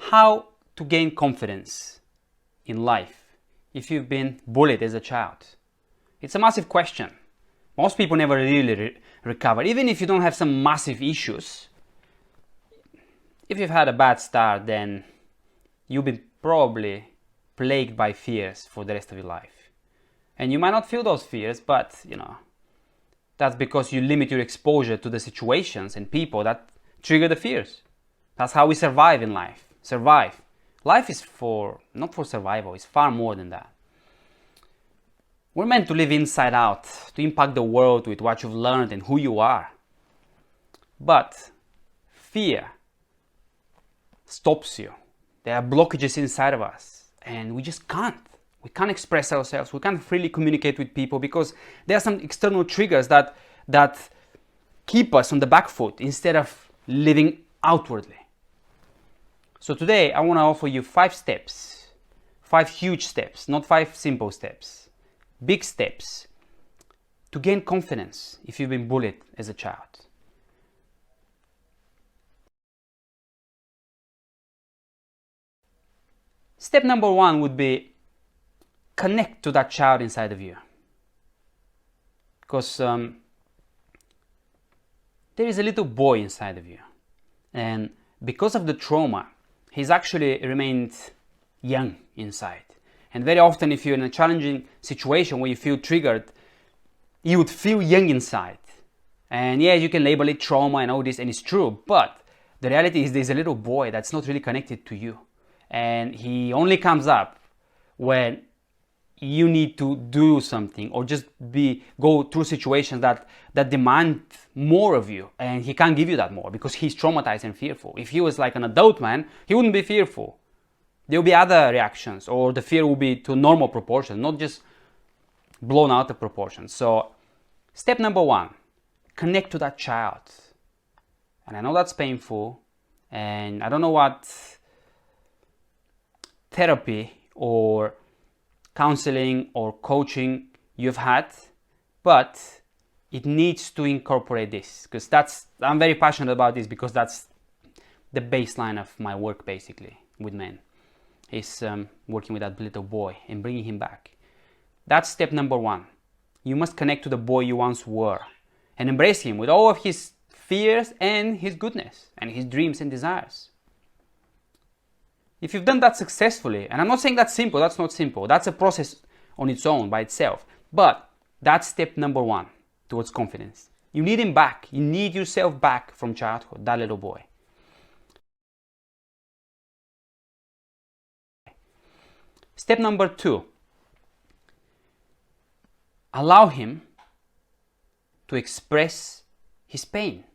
How to gain confidence in life if you've been bullied as a child? It's a massive question. Most people never really recover. Even if you don't have some massive issues, if you've had a bad start, then you've been probably plagued by fears for the rest of your life. And you might not feel those fears, but that's because you limit your exposure to the situations and people that trigger the fears. That's how we survive in life. Survive. Life is not for survival, it's far more than that. We're meant to live inside out, to impact the world with what you've learned and who you are. But fear stops you. There are blockages inside of us, and we just can't. We can't express ourselves. We can't freely communicate with people because there are some external triggers that keep us on the back foot instead of living outwardly. So today I want to offer you 5 steps, 5 huge steps, not 5 simple steps, big steps to gain confidence if you've been bullied as a child. Step number 1 would be connect to that child inside of you. Because there is a little boy inside of you. And because of the trauma, he's actually remained young inside. And very often if you're in a challenging situation where you feel triggered, you would feel young inside. And yeah, you can label it trauma and all this, and it's true. But the reality is there's a little boy that's not really connected to you. And he only comes up when you need to do something or just go through situations that demand more of you, and he can't give you that more because he's traumatized and fearful. If he was like an adult man, he wouldn't be fearful. There will be other reactions, or the fear will be to normal proportions, not just blown out of proportion. So step number 1, connect to that child. And I know that's painful, and I don't know what therapy or counseling or coaching you've had, but it needs to incorporate this, because I'm very passionate about this, because that's the baseline of my work basically with men, is working with that little boy and bringing him back. That's step number 1. You must connect to the boy you once were and embrace him with all of his fears and his goodness and his dreams and desires. If you've done that successfully, and I'm not saying that's simple, that's not simple, that's a process on its own by itself, but that's step number 1 towards confidence. You need him back. You need yourself back from childhood, that little boy. Step number 2, allow him to express his pain.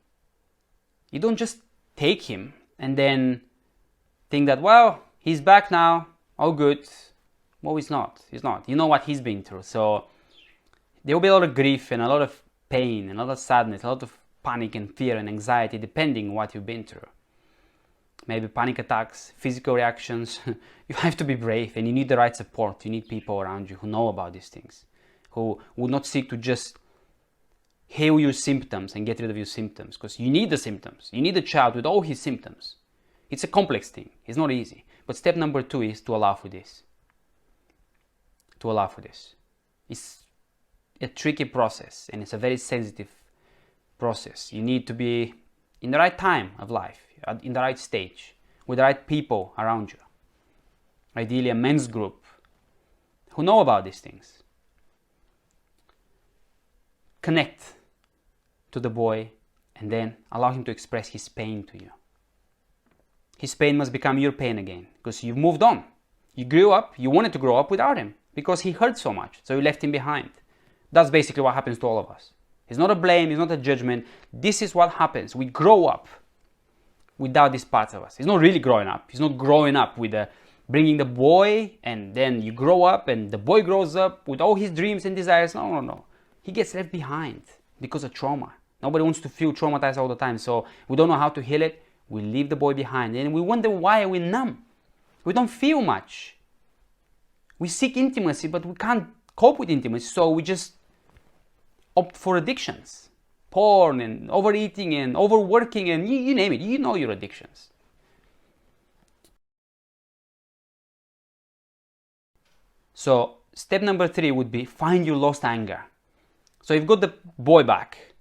You don't just take him and then think that, well, he's back now, all good. Well, he's not. You know what he's been through. So there will be a lot of grief and a lot of pain and a lot of sadness, a lot of panic and fear and anxiety, depending on what you've been through. Maybe panic attacks, physical reactions. You have to be brave, and you need the right support. You need people around you who know about these things, who would not seek to just heal your symptoms and get rid of your symptoms, because you need the symptoms. You need a child with all his symptoms. It's a complex thing. It's not easy. But step number 2 is to allow for this. To allow for this. It's a tricky process, and it's a very sensitive process. You need to be in the right time of life, in the right stage, with the right people around you. Ideally a men's group who know about these things. Connect to the boy and then allow him to express his pain to you. His pain must become your pain again, because you've moved on. You grew up, you wanted to grow up without him because he hurt so much, so you left him behind. That's basically what happens to all of us. It's not a blame, it's not a judgment. This is what happens. We grow up without these parts of us. It's not really growing up. It's not growing up with bringing the boy, and then you grow up and the boy grows up with all his dreams and desires. No. He gets left behind because of trauma. Nobody wants to feel traumatized all the time, so we don't know how to heal it. We leave the boy behind, and we wonder why we're numb. We don't feel much. We seek intimacy, but we can't cope with intimacy, so we just opt for addictions. Porn and overeating and overworking and you name it. You know your addictions. So step number 3 would be find your lost anger. So you've got the boy back.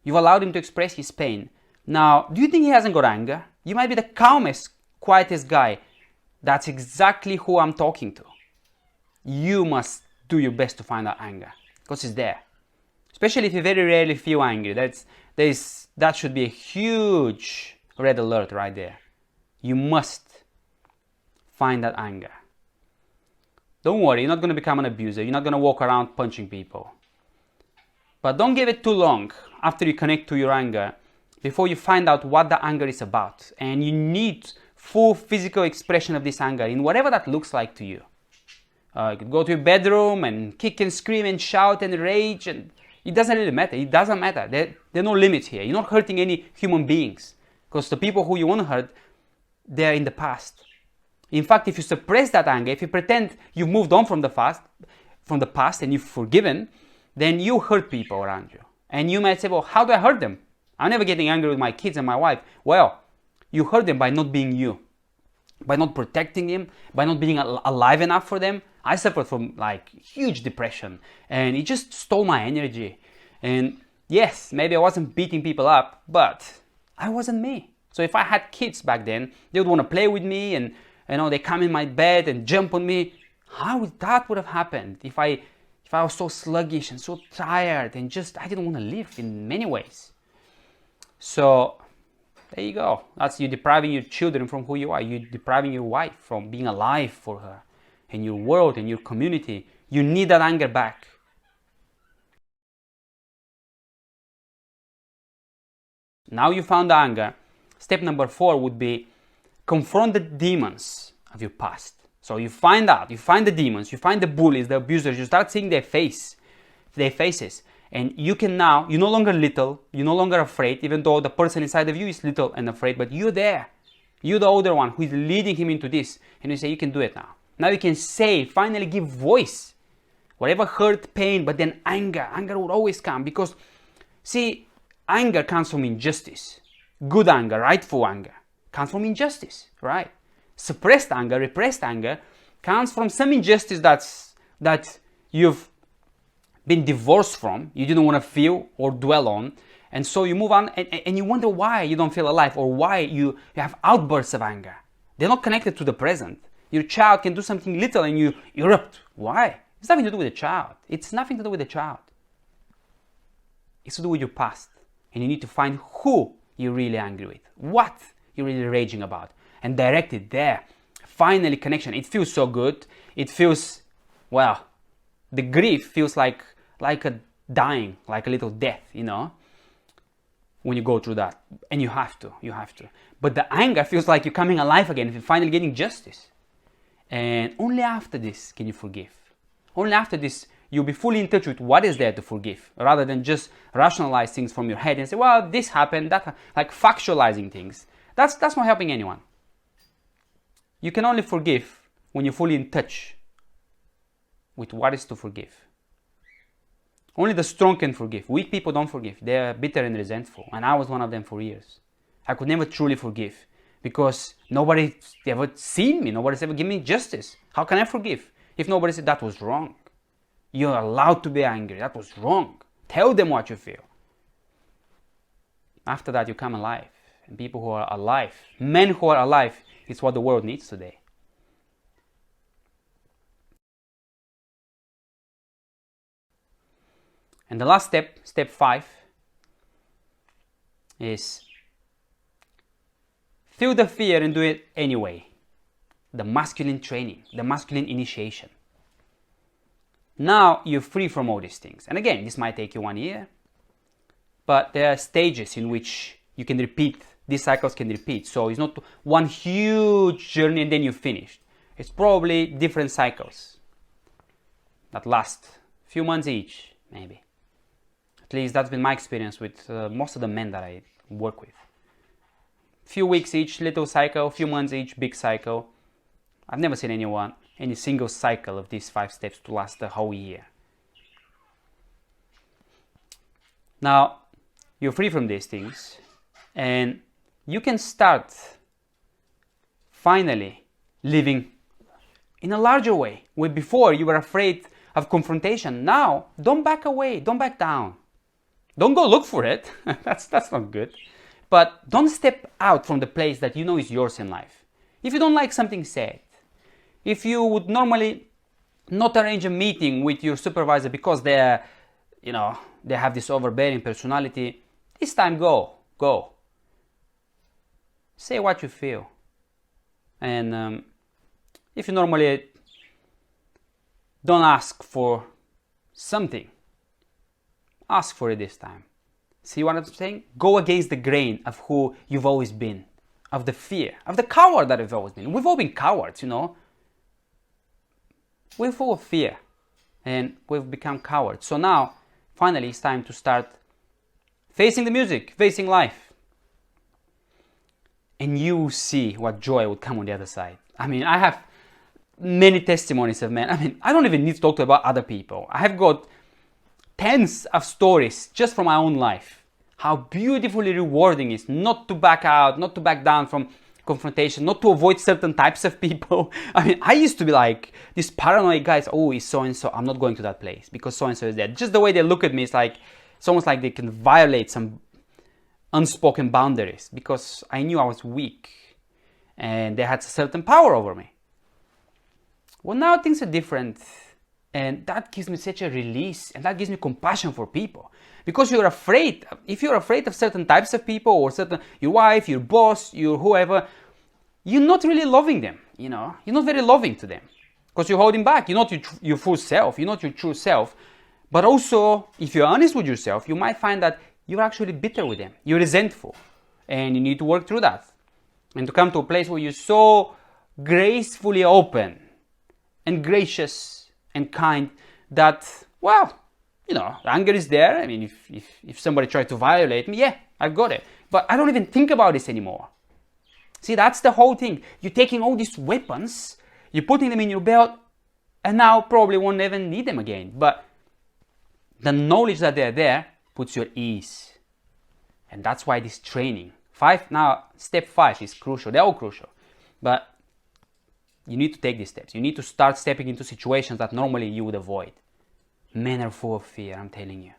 You've allowed him to express his pain. Now, do you think he hasn't got anger? You might be the calmest, quietest guy. That's exactly who I'm talking to. You must do your best to find that anger, because it's there. Especially if you very rarely feel angry. That should be a huge red alert right there. You must find that anger. Don't worry, you're not going to become an abuser. You're not going to walk around punching people. But don't give it too long after you connect to your anger before you find out what the anger is about. And you need full physical expression of this anger in whatever that looks like to you. You could go to your bedroom and kick and scream and shout and rage, and it doesn't really matter. It doesn't matter. There are no limits here. You're not hurting any human beings, because the people who you want to hurt, they're in the past. In fact, if you suppress that anger, if you pretend you've moved on from the past and you've forgiven, then you hurt people around you. And you might say, well, how do I hurt them? I'm never getting angry with my kids and my wife. Well, you hurt them by not being you, by not protecting them, by not being alive enough for them. I suffered from huge depression, and it just stole my energy. And yes, maybe I wasn't beating people up, but I wasn't me. So if I had kids back then, they would want to play with me, and they come in my bed and jump on me. How would that have happened if I was so sluggish and so tired and I didn't want to live in many ways? So there you go. That's you depriving your children from who you are. You're depriving your wife from being alive for her and your world and your community. You need that anger back. Now you found the anger. Step number 4 would be confront the demons of your past. So you find the demons, you find the bullies, the abusers, you start seeing their faces. And you're no longer little, you're no longer afraid, even though the person inside of you is little and afraid, but you're there. You're the older one who is leading him into this. And you say, you can do it now. Now you can finally give voice. Whatever hurt, pain, but then anger will always come, because see, anger comes from injustice. Good anger, rightful anger, comes from injustice, right? Suppressed anger, repressed anger, comes from some injustice that you've been divorced from, you didn't want to feel or dwell on, and so you move on, and you wonder why you don't feel alive, or why you have outbursts of anger. They're not connected to the present. Your child can do something little and you erupt. Why? It's nothing to do with the child. It's nothing to do with the child. It's to do with your past. And you need to find who you're really angry with, what you're really raging about, and direct it there. Finally, connection. It feels so good. It feels, well, the grief feels like a dying, like a little death, when you go through that. And you have to. But the anger feels like you're coming alive again, you're finally getting justice. And only after this can you forgive. Only after this you'll be fully in touch with what is there to forgive, rather than just rationalize things from your head and say, well, this happened, that, like factualizing things. That's not helping anyone. You can only forgive when you're fully in touch with what is to forgive. Only the strong can forgive. Weak people don't forgive. They're bitter and resentful. And I was one of them for years. I could never truly forgive because nobody's ever seen me. Nobody's ever given me justice. How can I forgive if nobody said that was wrong? You're allowed to be angry. That was wrong. Tell them what you feel. After that, you come alive. And people who are alive, men who are alive, is what the world needs today. And the last step, step 5, is feel the fear and do it anyway. The masculine training, the masculine initiation. Now you're free from all these things. And again, this might take you 1 year, but there are stages in which you can repeat, these cycles can repeat. So it's not one huge journey and then you're finished. It's probably different cycles that last a few months each, maybe. At least that's been my experience with most of the men that I work with. Few weeks each, little cycle, few months each, big cycle. I've never seen any single cycle of these 5 steps to last a whole year. Now, you're free from these things, and you can start finally living in a larger way. Where before you were afraid of confrontation, now don't back away, don't back down. Don't go look for it. That's not good. But don't step out from the place that you know is yours in life. If you don't like something said, if you would normally not arrange a meeting with your supervisor because they have this overbearing personality, this time go. Say what you feel. And if you normally don't ask for something, ask for it this time. See what I'm saying? Go against the grain of who you've always been, of the fear, of the coward that you've always been. We've all been cowards, We're full of fear and we've become cowards. So now, finally, it's time to start facing the music, facing life. And you see what joy would come on the other side. I mean, I have many testimonies of men. I mean, I don't even need to talk about other people. I have got tens of stories just from my own life. How beautifully rewarding it is not to back out, not to back down from confrontation, not to avoid certain types of people. I mean, I used to be like these paranoid guys. Oh, it's so-and-so. I'm not going to that place because so-and-so is there. Just the way they look at me, it's almost like they can violate some unspoken boundaries because I knew I was weak and they had a certain power over me. Well, now things are different, and that gives me such a release, and that gives me compassion for people. Because you're afraid, if you're afraid of certain types of people, or your wife, your boss, your whoever, you're not really loving them, You're not very loving to them. Because you're holding back, you're not your full self, you're not your true self. But also, if you're honest with yourself, you might find that you're actually bitter with them. You're resentful, and you need to work through that. And to come to a place where you're so gracefully open, and gracious and kind that, well, the anger is there. I mean, if somebody tried to violate me, yeah, I've got it. But I don't even think about this anymore. See, that's the whole thing. You're taking all these weapons, you're putting them in your belt, and now probably won't even need them again. But the knowledge that they're there puts you at ease. And that's why this training, step 5 is crucial. They're all crucial. But you need to take these steps. You need to start stepping into situations that normally you would avoid. Men are full of fear, I'm telling you.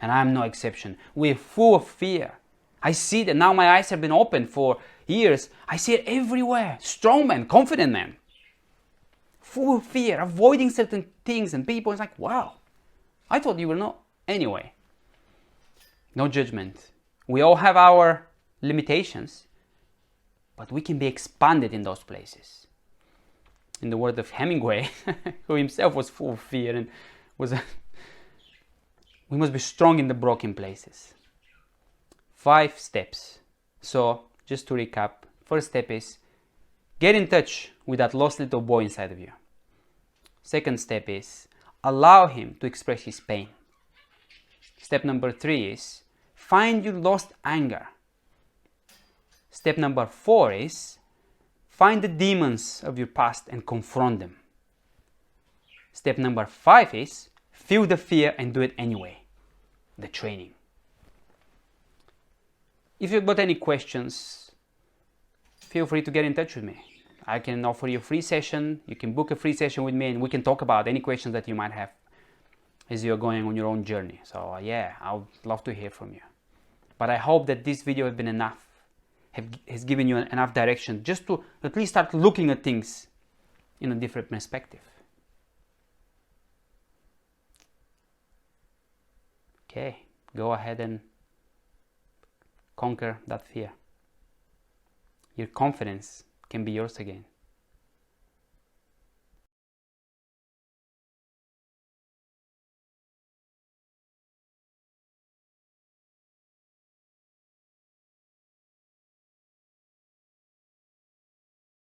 And I'm no exception. We're full of fear. I see that now. My eyes have been opened for years. I see it everywhere. Strong men, confident men. Full of fear, avoiding certain things and people. It's like, wow, I thought you were not. Anyway, no judgment. We all have our limitations, but we can be expanded in those places. In the word of Hemingway, who himself was full of fear and we must be strong in the broken places. 5 steps. So, just to recap, first step is get in touch with that lost little boy inside of you. Second step is allow him to express his pain. Step number 3 is find your lost anger. Step number 4 is find the demons of your past and confront them. Step number 5 is feel the fear and do it anyway. The training. If you've got any questions, feel free to get in touch with me. I can offer you a free session. You can book a free session with me and we can talk about any questions that you might have as you're going on your own journey. So yeah, I would love to hear from you. But I hope that this video has been enough. Has given you enough direction just to at least start looking at things in a different perspective. Okay, go ahead and conquer that fear. Your confidence can be yours again.